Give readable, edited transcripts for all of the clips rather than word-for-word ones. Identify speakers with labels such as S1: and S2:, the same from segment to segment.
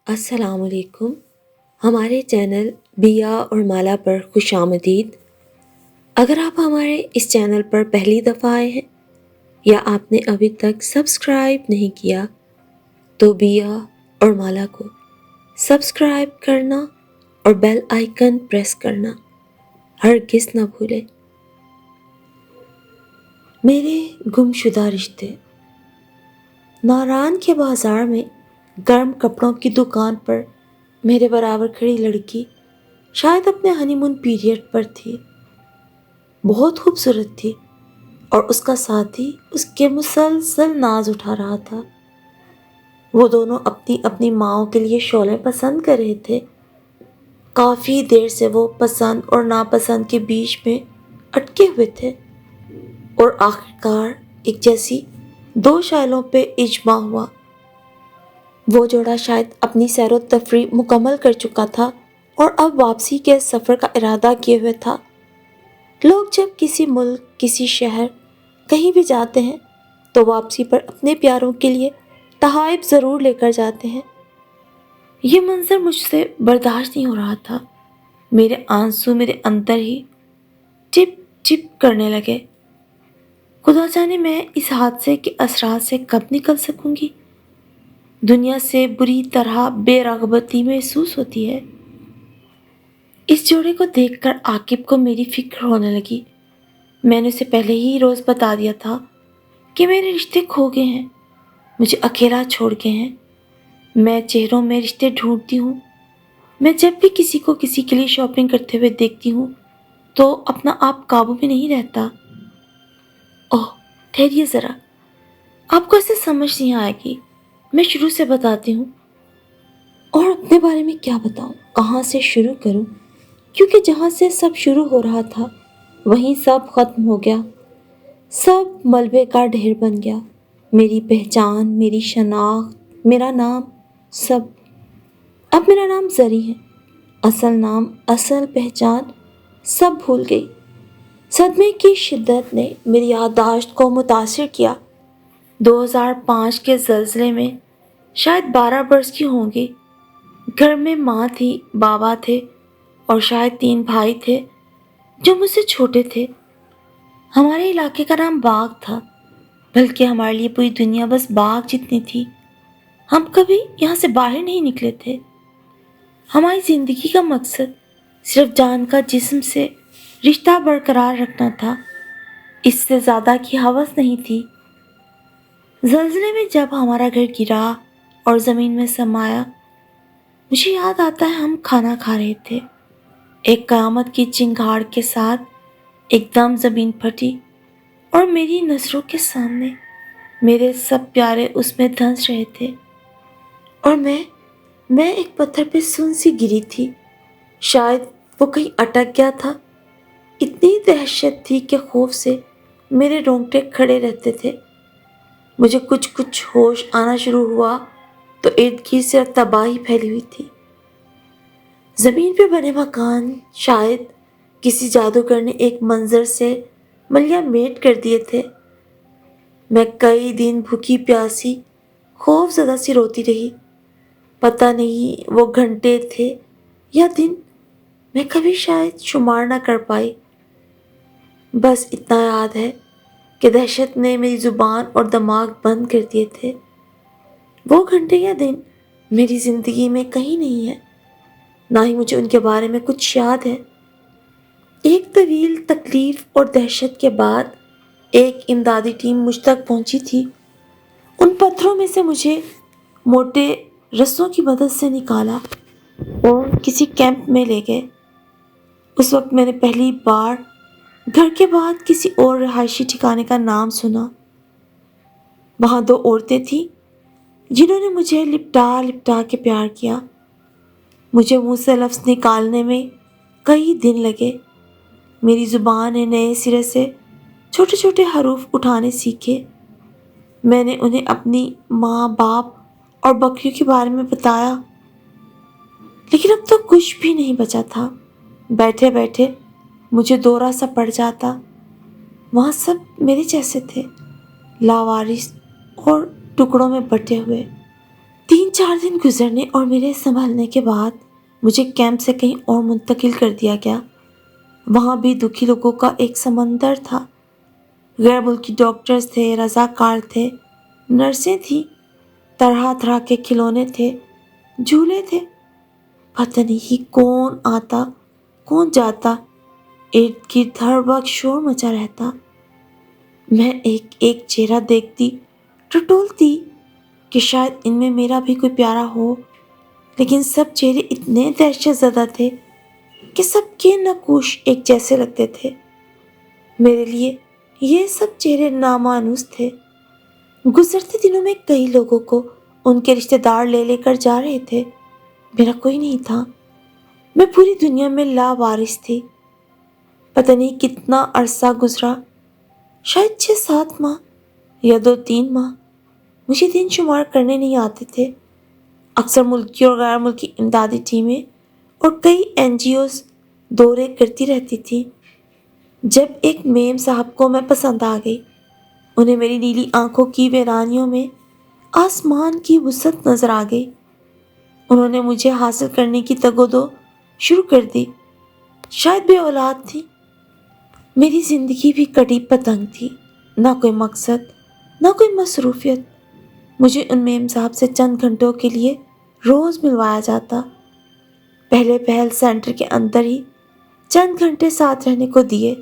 S1: السلام علیکم. ہمارے چینل بیا اور مالا پر خوش آمدید. اگر آپ ہمارے اس چینل پر پہلی دفعہ آئے ہیں یا آپ نے ابھی تک سبسکرائب نہیں کیا تو بیا اور مالا کو سبسکرائب کرنا اور بیل آئیکن پریس کرنا ہرگز نہ بھولیں. میرے گمشدہ رشتے. ناران کے بازار میں گرم کپڑوں کی دکان پر میرے برابر کھڑی لڑکی شاید اپنے ہنی مون پیریڈ پر تھی. بہت خوبصورت تھی اور اس کا ساتھی اس کے مسلسل ناز اٹھا رہا تھا. وہ دونوں اپنی اپنی ماؤں کے لیے شعلے پسند کر رہے تھے. کافی دیر سے وہ پسند اور ناپسند کے بیچ میں اٹکے ہوئے تھے اور آخرکار ایک جیسی دو شائلوں پہ اجماع ہوا. وہ جوڑا شاید اپنی سیر و تفریح مکمل کر چکا تھا اور اب واپسی کے سفر کا ارادہ کیے ہوئے تھا. لوگ جب کسی ملک، کسی شہر، کہیں بھی جاتے ہیں تو واپسی پر اپنے پیاروں کے لیے تحائف ضرور لے کر جاتے ہیں. یہ منظر مجھ سے برداشت نہیں ہو رہا تھا. میرے آنسو میرے اندر ہی ٹپ ٹپ کرنے لگے. خدا جانے میں اس حادثے کے اثرات سے کب نکل سکوں گی. دنیا سے بری طرح بے رغبتی محسوس ہوتی ہے. اس جوڑے کو دیکھ کر عاقب کو میری فکر ہونے لگی. میں نے اسے پہلے ہی روز بتا دیا تھا کہ میرے رشتے کھو گئے ہیں، مجھے اکیلا چھوڑ گئے ہیں. میں چہروں میں رشتے ڈھونڈتی ہوں. میں جب بھی کسی کو کسی کے لیے شاپنگ کرتے ہوئے دیکھتی ہوں تو اپنا آپ قابو میں نہیں رہتا. اوہ ٹھہریے ذرا، آپ کو ایسے سمجھ نہیں آئے گی. میں شروع سے بتاتی ہوں. اور اپنے بارے میں کیا بتاؤں، کہاں سے شروع کروں، کیونکہ جہاں سے سب شروع ہو رہا تھا وہیں سب ختم ہو گیا. سب ملبے کا ڈھیر بن گیا. میری پہچان، میری شناخت، میرا نام، سب. اب میرا نام زری ہے. اصل نام، اصل پہچان سب بھول گئی. صدمے کی شدت نے میری یادداشت کو متاثر کیا. 2005 کے زلزلے میں شاید 12 برس کی ہوں گی. گھر میں ماں تھی، بابا تھے اور شاید 3 بھائی تھے جو مجھ سے چھوٹے تھے. ہمارے علاقے کا نام باغ تھا، بلکہ ہمارے لیے پوری دنیا بس باغ جتنی تھی. ہم کبھی یہاں سے باہر نہیں نکلے تھے. ہماری زندگی کا مقصد صرف جان کا جسم سے رشتہ برقرار رکھنا تھا. اس سے زیادہ کی ہوس نہیں تھی. زلزلے میں جب ہمارا گھر گرا اور زمین میں سمایا، مجھے یاد آتا ہے ہم کھانا کھا رہے تھے. ایک قیامت کی چنگھاڑ کے ساتھ ایک دم زمین پھٹی اور میری نظروں کے سامنے میرے سب پیارے اس میں دھنس رہے تھے اور میں ایک پتھر پہ سن سی گری تھی. شاید وہ کہیں اٹک گیا تھا. اتنی دہشت تھی کہ خوف سے میرے رونگٹے کھڑے رہتے تھے. مجھے کچھ ہوش آنا شروع ہوا تو ارد گرد صرف تباہی پھیلی ہوئی تھی. زمین پہ بنے مکان شاید کسی جادوگر نے ایک منظر سے ملیا میٹ کر دیے تھے. میں کئی دن بھوکی پیاسی خوف زدہ سی روتی رہی. پتہ نہیں وہ گھنٹے تھے یا دن، میں کبھی شاید شمار نہ کر پائی. بس اتنا یاد ہے کہ دہشت نے میری زبان اور دماغ بند کر دیے تھے. وہ گھنٹے یا دن میری زندگی میں کہیں نہیں ہے، نہ ہی مجھے ان کے بارے میں کچھ یاد ہے. ایک طویل تکلیف اور دہشت کے بعد ایک امدادی ٹیم مجھ تک پہنچی تھی. ان پتھروں میں سے مجھے موٹے رسوں کی مدد سے نکالا اور کسی کیمپ میں لے گئے. اس وقت میں نے پہلی بار گھر کے بعد کسی اور رہائشی ٹھکانے کا نام سنا. وہاں 2 عورتیں تھیں جنہوں نے مجھے لپٹا لپٹا کے پیار کیا. مجھے منہ سے لفظ نکالنے میں کئی دن لگے. میری زبان نے نئے سرے سے چھوٹے چھوٹے حروف اٹھانے سیکھے. میں نے انہیں اپنی ماں، باپ اور بکریوں کے بارے میں بتایا، لیکن اب تو کچھ بھی نہیں بچا تھا. بیٹھے بیٹھے مجھے دورہ سا پڑ جاتا. وہاں سب میرے جیسے تھے، لاوارث اور ٹکڑوں میں بٹے ہوئے. 3 3-4 دن گزرنے اور میرے سنبھلنے کے بعد مجھے کیمپ سے کہیں اور منتقل کر دیا گیا۔ وہاں بھی دکھی لوگوں کا ایک سمندر تھا۔ غیر ملکی ڈاکٹرز تھے، رضاکار تھے، نرسیں تھیں، طرح طرح کے کھلونے تھے، جھولے تھے۔ پتہ نہیں کون آتا کون جاتا، ارد گرد ہر وقت شور مچا رہتا۔ میں ایک ایک چہرہ دیکھتی، ٹٹولتی کہ شاید ان میں میرا بھی کوئی پیارا ہو، لیکن سب چہرے اتنے دہشت زدہ تھے کہ سب کے نقوش ایک جیسے لگتے تھے۔ میرے لیے یہ سب چہرے نامانوس تھے۔ گزرتے دنوں میں کئی لوگوں کو ان کے رشتہ دار لے لے کر جا رہے تھے، میرا کوئی نہیں تھا۔ میں پوری دنیا میں لاوارث تھی۔ پتہ نہیں کتنا عرصہ گزرا، شاید 6-7 ماہ یا 2-3 ماہ، مجھے دن شمار کرنے نہیں آتے تھے۔ اکثر ملکی اور غیر ملکی امدادی ٹیمیں اور کئی NGOs دورے کرتی رہتی تھی۔ جب ایک میم صاحب کو میں پسند آ گئی، انہیں میری نیلی آنکھوں کی ویرانیوں میں آسمان کی وسعت نظر آ گئی۔ انہوں نے مجھے حاصل کرنے کی تگ و دو شروع کر دی۔ شاید بے اولاد تھی۔ میری زندگی بھی کٹی پتنگ تھی، نہ کوئی مقصد، نہ کوئی مصروفیت۔ مجھے ان میم صاحب سے چند گھنٹوں کے لیے روز ملوایا جاتا۔ پہلے پہل سینٹر کے اندر ہی چند گھنٹے ساتھ رہنے کو دیے،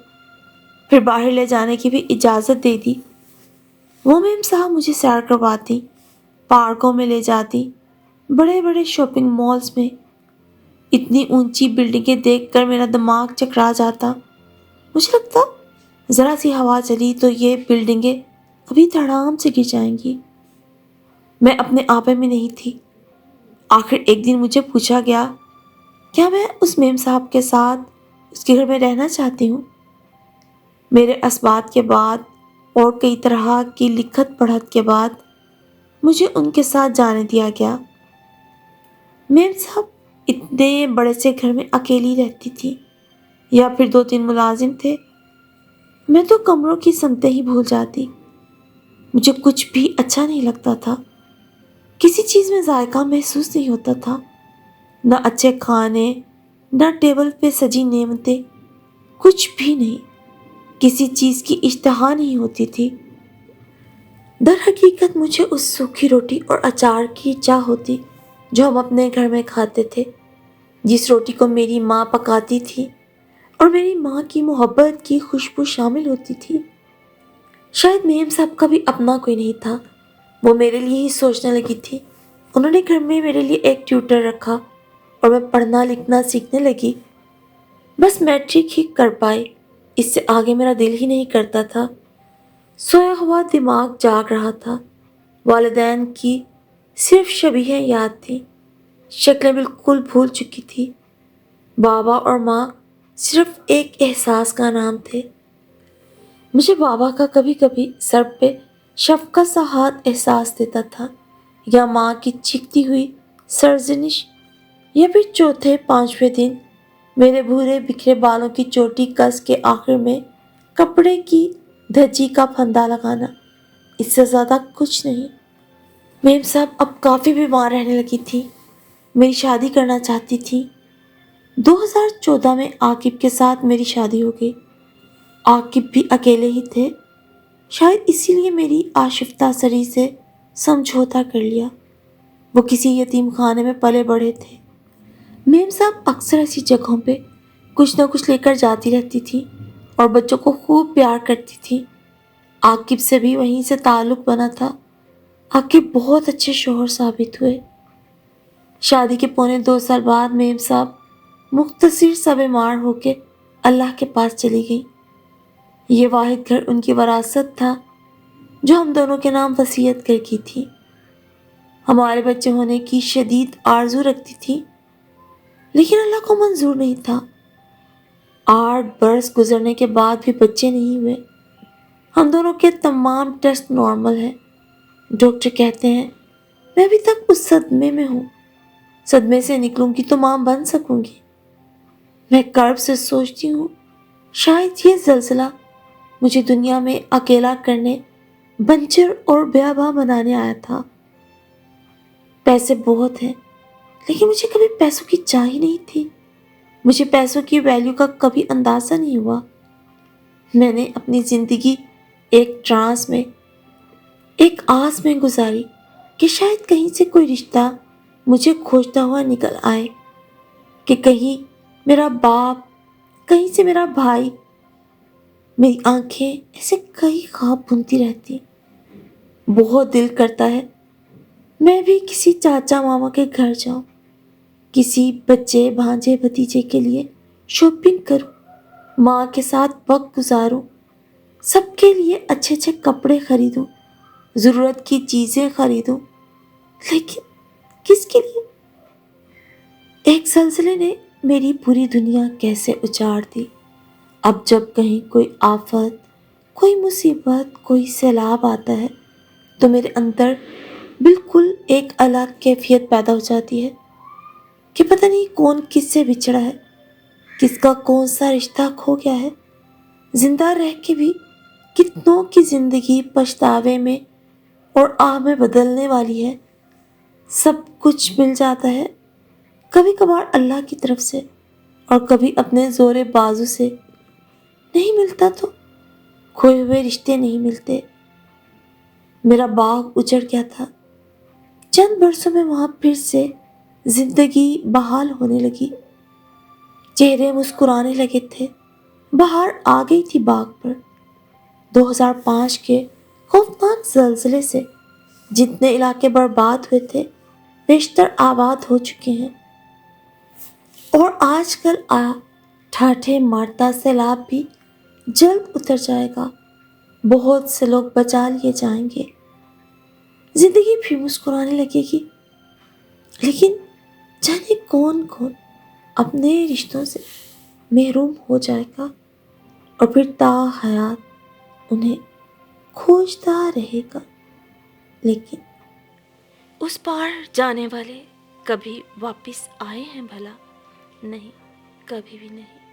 S1: پھر باہر لے جانے کی بھی اجازت دے دی۔ وہ میم صاحب مجھے سیر کرواتی، پارکوں میں لے جاتی، بڑے بڑے شاپنگ مالز میں۔ اتنی اونچی بلڈنگیں دیکھ کر میرا دماغ چکرا جاتا۔ مجھے لگتا ذرا سی ہوا چلی تو یہ بلڈنگیں ابھی دھڑام سے گر جائیں گی۔ میں اپنے آپے میں نہیں تھی۔ آخر ایک دن مجھے پوچھا گیا کیا میں اس میم صاحب کے ساتھ اس کے گھر میں رہنا چاہتی ہوں۔ میرے اسبات کے بعد اور کئی طرح کی لکھت پڑھت کے بعد مجھے ان کے ساتھ جانے دیا گیا۔ میم صاحب اتنے بڑے سے گھر میں اکیلی رہتی تھی، یا پھر 2-3 ملازم تھے۔ میں تو کمروں کی سمتیں ہی بھول جاتی۔ مجھے کچھ بھی اچھا نہیں لگتا تھا، کسی چیز میں ذائقہ محسوس نہیں ہوتا تھا، نہ اچھے کھانے، نہ ٹیبل پہ سجی نعمتیں، کچھ بھی نہیں۔ کسی چیز کی اشتہا نہیں ہوتی تھی۔ در حقیقت مجھے اس سوکھی روٹی اور اچار کی چاہ ہوتی جو ہم اپنے گھر میں کھاتے تھے، جس روٹی کو میری ماں پکاتی تھی اور میری ماں کی محبت کی خوشبو شامل ہوتی تھی۔ شاید میم صاحب کا بھی اپنا کوئی نہیں تھا، وہ میرے لیے ہی سوچنے لگی تھی۔ انہوں نے گھر میں میرے لیے ایک ٹیوٹر رکھا اور میں پڑھنا لکھنا سیکھنے لگی۔ بس میٹرک ہی کر پائی، اس سے آگے میرا دل ہی نہیں کرتا تھا۔ سویا ہوا دماغ جاگ رہا تھا۔ والدین کی صرف شبیہیں یاد تھیں، شکلیں بالکل بھول چکی تھی۔ بابا اور ماں صرف ایک احساس کا نام تھے۔ مجھے بابا کا کبھی کبھی سر پہ شفقت سا ہاتھ احساس دیتا تھا، یا ماں کی چیختی ہوئی سرزنش، یا پھر چوتھے 5ویں دن میرے بھورے بکھرے بالوں کی چوٹی کس کے آخر میں کپڑے کی دھجی کا پھندا لگانا۔ اس سے زیادہ کچھ نہیں۔ میم صاحب اب کافی بیمار رہنے لگی تھی، میری شادی کرنا چاہتی تھی۔ 2014 میں عاقب کے ساتھ میری شادی ہو گئی۔ عاقب بھی اکیلے ہی تھے، شاید اسی لیے میری آشفتہ سری سے سمجھوتا کر لیا۔ وہ کسی یتیم خانے میں پلے بڑھے تھے۔ میم صاحب اکثر ایسی جگہوں پہ کچھ نہ کچھ لے کر جاتی رہتی تھی اور بچوں کو خوب پیار کرتی تھی۔ عاقب سے بھی وہیں سے تعلق بنا تھا۔ عاقب بہت اچھے شوہر ثابت ہوئے۔ شادی کے پونے 2 سال بعد میم صاحب مختصر سا بیمار ہو کے اللہ کے پاس چلی گئی۔ یہ واحد گھر ان کی وراثت تھا جو ہم دونوں کے نام وصیت کر کی تھی۔ ہمارے بچے ہونے کی شدید آرزو رکھتی تھی، لیکن اللہ کو منظور نہیں تھا۔ 8 برس گزرنے کے بعد بھی بچے نہیں ہوئے۔ ہم دونوں کے تمام ٹیسٹ نارمل ہیں۔ ڈاکٹر کہتے ہیں میں ابھی تک اس صدمے میں ہوں، صدمے سے نکلوں گی تو ماں بن سکوں گی۔ میں کرب سے سوچتی ہوں شاید یہ زلزلہ مجھے دنیا میں اکیلا کرنے، بنجر اور بیاباں بنانے آیا تھا۔ پیسے بہت ہیں لیکن مجھے کبھی پیسوں کی چاہ ہی نہیں تھی. مجھے پیسوں کی ویلیو کا کبھی اندازہ نہیں ہوا. میں نے اپنی زندگی ایک ٹرانس میں، ایک آس میں گزاری کہ شاید کہیں سے کوئی رشتہ مجھے کھوجتا ہوا نکل آئے، کہ کہیں میرا باپ، کہیں سے میرا بھائی. میری آنکھیں ایسے کئی خواب بنتی رہتی. بہت دل کرتا ہے میں بھی کسی چاچا ماما کے گھر جاؤں، کسی بچے بھانجے بھتیجے کے لیے شاپنگ کروں، ماں کے ساتھ وقت گزاروں، سب کے لیے اچھے اچھے کپڑے خریدوں، ضرورت کی چیزیں خریدوں. لیکن کس کے لیے؟ ایک زلزلے نے میری پوری دنیا کیسے اجاڑ دی. اب جب کہیں کوئی آفت، کوئی مصیبت، کوئی سیلاب آتا ہے تو میرے اندر بالکل ایک الگ کیفیت پیدا ہو جاتی ہے کہ پتہ نہیں کون کس سے بچھڑا ہے، کس کا کون سا رشتہ کھو گیا ہے. زندہ رہ کے بھی کتنوں کی زندگی پچھتاوے میں اور آہ میں بدلنے والی ہے. سب کچھ مل جاتا ہے کبھی کبھار اللہ کی طرف سے، اور کبھی اپنے زور بازو سے. نہیں ملتا تو کھوئے ہوئے رشتے نہیں ملتے. میرا باغ اجڑ گیا تھا، چند برسوں میں وہاں پھر سے زندگی بحال ہونے لگی. چہرے مسکرانے لگے تھے، بہار آ گئی تھی باغ پر. 2005 کے خوفناک زلزلے سے جتنے علاقے برباد ہوئے تھے بیشتر آباد ہو چکے ہیں، اور آج کل ٹھاٹھے مارتا سیلاب بھی جلد اتر جائے گا. بہت سے لوگ بچا لیے جائیں گے، زندگی بھی مسکرانے لگے گی. لیکن جانے کون کون اپنے رشتوں سے محروم ہو جائے گا اور پھر تا حیات انہیں کھوجتا رہے گا. لیکن اس پار جانے والے کبھی واپس آئے ہیں بھلا؟ نہیں، کبھی بھی نہیں.